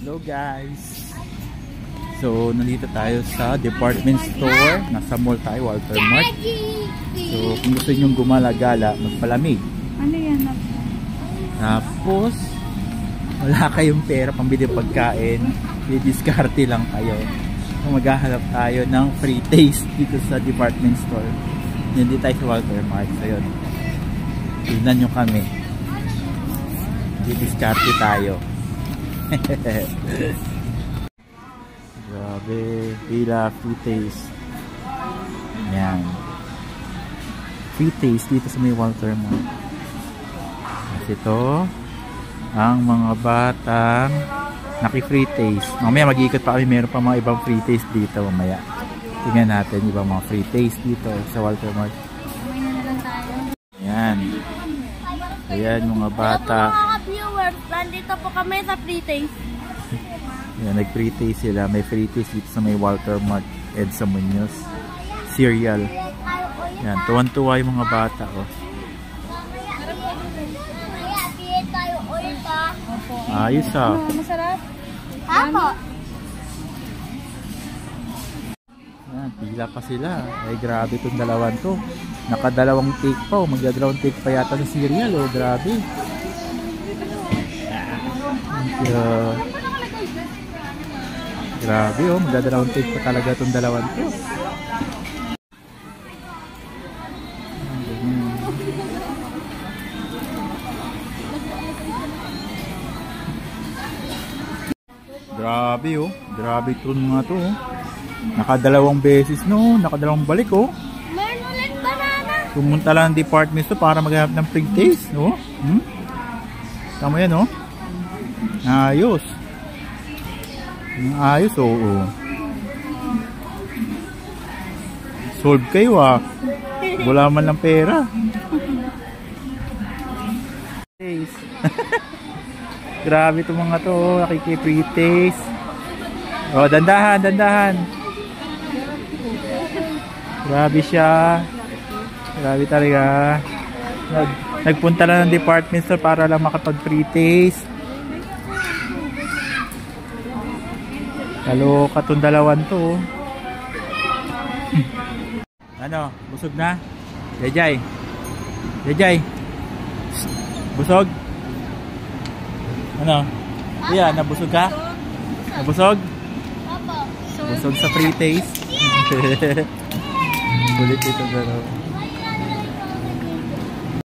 Hello guys. So nandito tayo sa department store. Nasa mall tayo, Walter Mart. So kung gusto niyo gumala-gala, magpalamig. Ano yan? Tapos wala kayong pera pambili pagkain, didiskarte lang kayo. So, maghahanap tayo ng free taste dito sa department store. Hindi tayo sa Walter Mart. So yun, tignan nyo kami, didiskarte tayo. Grabe, pila free taste. Yan, free taste dito sa may Walter Mart. At ito ang mga batang naki-free taste. Mamaya mag-iikot pa kami, meron pa mga ibang free taste dito mamaya. Tingnan natin ibang mga free taste dito sa Walter Mart. Yan. Ayan mga bata. Mga viewers, nandito po kami sa free taste. Yan, nag-free taste sila. May free taste dito sa may Walter Mart. Edsa Munoz cereal. Yan, tuwan-tuwa yung mga bata. Oh. Ayos ah. Masarap. Apo. Yan, pila pa sila. Ay grabe itong dalawan to. Nakadalawang take pa. Magdadalawang take pa yata ng cereal. Oh, grabe. Grabe oh. Magdadalawang take pa talaga itong dalawan to. Grabe oh. Grabe ito mga to oh. Nakadalawang beses no. Nakadalawang balik oh. Meron ulit banana. Pumunta lang ng department to para maghanap ng free taste no. Tama yan oh. Ayos. Ayos oh, oh. Solve kayo ah. Wala man lang pera. Taste. Grabe itong mga to, nakiki-free taste. Oh, dandahan, dandahan. Grabe siya. Grabe talaga. Nagpunta lang ng department store para lang makapag-free taste. Kaloka itong dalawan to. Ano, busog na? Jajay. Jajay. Busog? Ano? Kuya, nabusog ka? Nabusog? Opo. Busog sa free taste? Bulit ito gano'n.